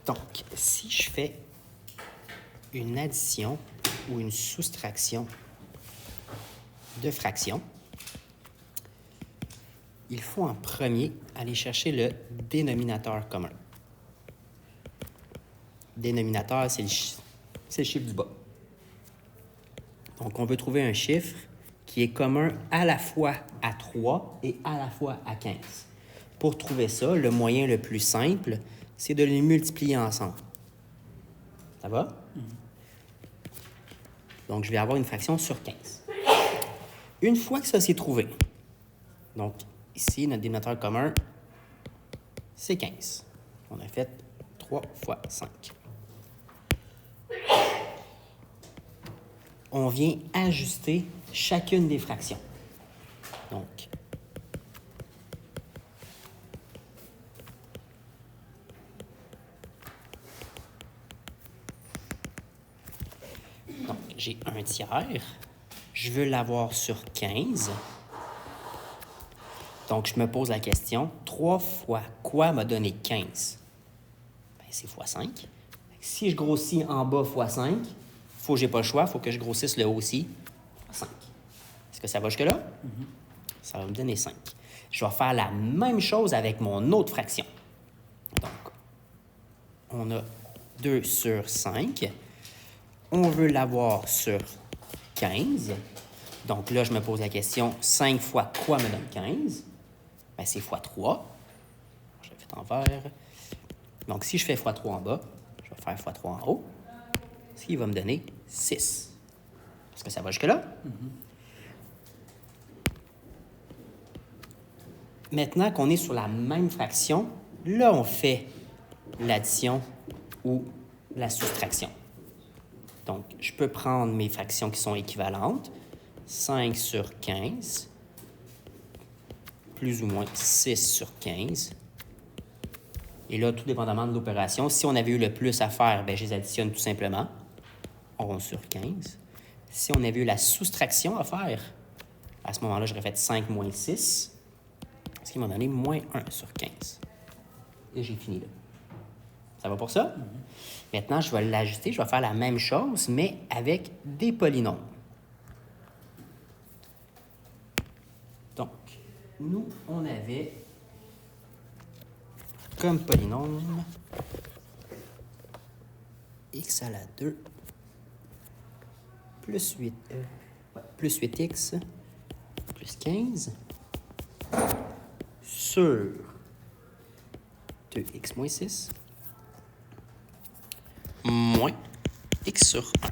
Donc, si je fais une addition ou une soustraction de fractions, il faut en premier aller chercher le dénominateur commun. Dénominateur, c'est le chiffre du bas. Donc, on veut trouver un chiffre qui est commun à la fois à 3 et à la fois à 15. Pour trouver ça, le moyen le plus simple, c'est de les multiplier ensemble. Ça va? Donc, je vais avoir une fraction sur 15. Une fois que ça s'est trouvé, donc ici, notre dénominateur commun, c'est 15. On a fait 3 fois 5. On vient ajuster chacune des fractions. Donc, j'ai 1 tiers. Je veux l'avoir sur 15. Donc, je me pose la question, 3 fois quoi m'a donné 15? Bien, c'est fois 5. Si je grossis en bas fois 5, faut que j'ai pas le choix, il faut que je grossisse le haut aussi fois 5. Est-ce que ça va jusque-là? Ça va me donner 5. Je vais faire la même chose avec mon autre fraction. Donc, on a 2 sur 5. On veut l'avoir sur 15. Donc là, je me pose la question, 5 fois quoi me donne 15? Bien, c'est fois 3. Je l'ai fait en vert. Donc, si je fais fois 3 en bas, je vais faire fois 3 en haut, ce qui va me donner 6. Est-ce que ça va jusque-là? Maintenant qu'on est sur la même fraction, là, on fait l'addition ou la soustraction. Donc, je peux prendre mes fractions qui sont équivalentes. 5 sur 15, plus ou moins 6 sur 15. Et là, tout dépendamment de l'opération, si on avait eu le plus à faire, bien, je les additionne tout simplement. 11 sur 15. Si on avait eu la soustraction à faire, à ce moment-là, j'aurais fait 5 moins 6, ce qui m'a donné moins 1 sur 15. Et j'ai fini là. Ça va pour ça? Maintenant, je vais l'ajuster. Je vais faire la même chose, mais avec des polynômes. Donc, nous, on avait comme polynôme x à la 2 plus 8x plus 15 sur 2x moins 6 moins x sur 1.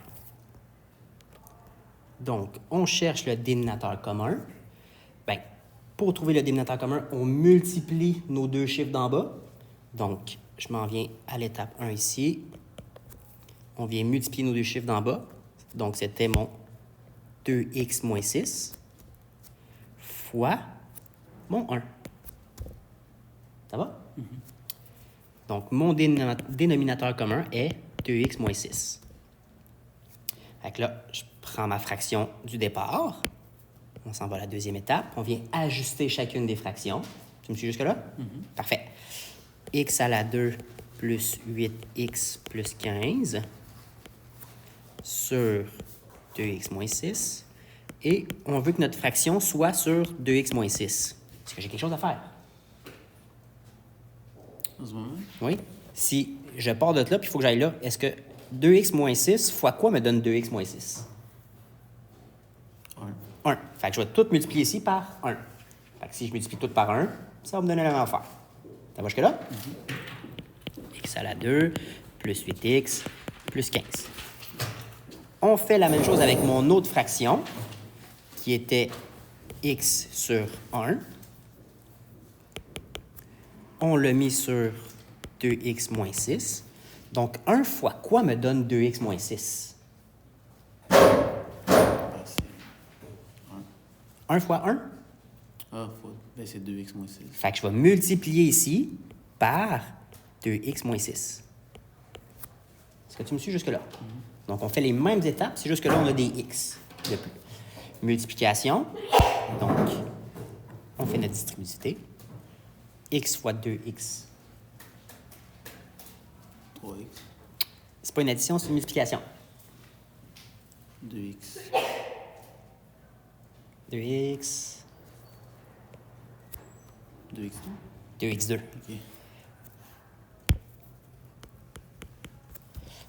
Donc, on cherche le dénominateur commun. Bien, pour trouver le dénominateur commun, on multiplie nos deux chiffres d'en bas. Donc, je m'en viens à l'étape 1 ici. On vient multiplier nos deux chiffres d'en bas. Donc, c'était mon 2x moins 6 fois mon 1. Ça va? Donc, mon dénominateur commun est 2x moins 6. Fait que là, je prends ma fraction du départ. On s'en va à la deuxième étape. On vient ajuster chacune des fractions. Tu me suis jusque-là? Parfait. X à la 2 plus 8x plus 15 sur 2x moins 6. Et on veut que notre fraction soit sur 2x moins 6. Est-ce que j'ai quelque chose à faire? Oui. Si je pars de là, puis il faut que j'aille là, est-ce que 2x moins 6 fois quoi me donne 2x moins 6? 1. Fait que je vais tout multiplier ici par 1. Fait que si je multiplie tout par 1, ça va me donner la même affaire. Ça va jusque-là? X à la 2 plus 8x plus 15. On fait la même chose avec mon autre fraction, qui était x sur 1. On l'a mis sur 2x moins 6. Donc, 1 fois quoi me donne 2x moins 6? 1 fois 1? Ah, ben c'est 2x moins 6. Fait que je vais multiplier ici par 2x moins 6. Est-ce que tu me suis jusque-là? Donc, on fait les mêmes étapes, c'est juste que là, on a des x de plus. Multiplication. Donc, on fait notre distributivité. X fois 2x 3x. C'est pas une addition, c'est une multiplication. 2x. 2x. 2x2. 2x2. OK.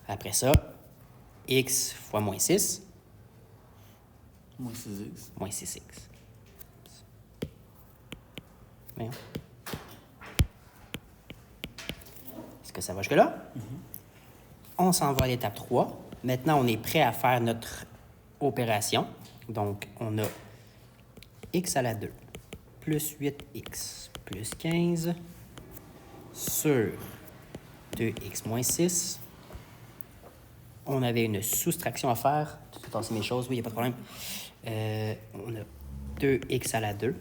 Après ça, x fois moins 6, Moins 6x. moins 6x. Voyons. Est-ce que ça va jusque-là? On s'en va à l'étape 3. Maintenant, on est prêt à faire notre opération. Donc, on a x à la 2 plus 8x plus 15 sur 2x moins 6. On avait une soustraction à faire. Tu peux passer mes choses, oui, il n'y a pas de problème. On a 2x à la 2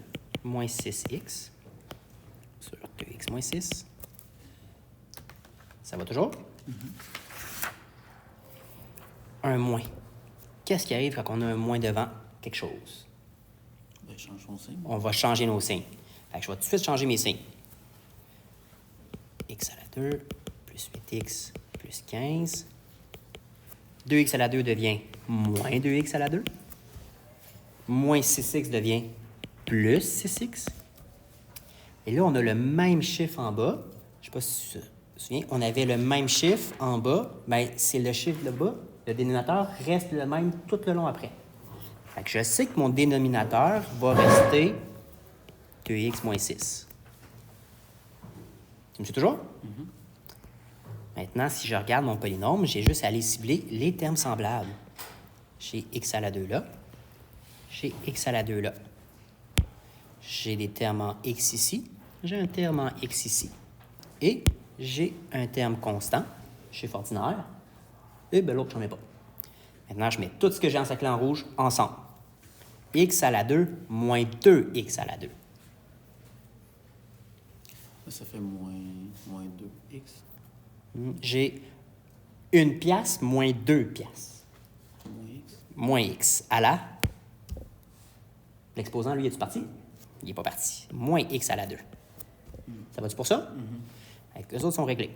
moins 6x sur 2x moins 6. Ça va toujours? Un moins. Qu'est-ce qui arrive quand on a un moins devant quelque chose? Ben, change son signe. On va changer nos signes. Fait que je vais tout de suite changer mes signes. X à la 2 plus 8x plus 15. 2x à la 2 devient moins 2x à la 2. Moins 6x devient plus 6x. Et là, on a le même chiffre en bas. Je ne sais pas si tu te souviens. On avait le même chiffre en bas. Bien, c'est le chiffre de bas. Le dénominateur reste le même tout le long après. Fait que je sais que mon dénominateur va rester 2x moins 6. Tu me suis toujours? Maintenant, si je regarde mon polynôme, j'ai juste à aller cibler les termes semblables. J'ai x à la 2 là. J'ai x à la 2 là. J'ai des termes en x ici. J'ai un terme en x ici. Et j'ai un terme constant, chiffre ordinaire. Et bien l'autre, je n'en ai pas. Maintenant, je mets tout ce que j'ai en cercle en rouge ensemble. X à la 2 moins 2x à la 2. Ça fait moins 2x. J'ai une pièce moins 2 pièces. Moins x. Moins x à la... L'exposant, lui, est-tu parti? Il n'est pas parti. Moins x à la 2. Ça va-tu pour ça? Les autres sont réglés.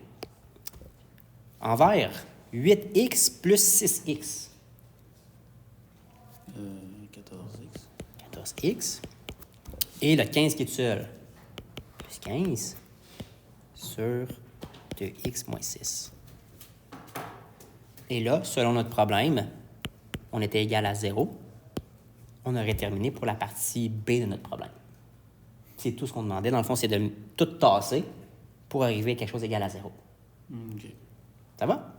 En vert, 8x plus 6x. 14x. 14x. Et le 15 qui est tout seul. Plus 15 sur 2x moins 6. Et là, selon notre problème, on était égal à 0. On aurait terminé pour la partie B de notre problème. C'est tout ce qu'on demandait. Dans le fond, c'est de tout tasser pour arriver à quelque chose d'égal à 0. OK. Ça va?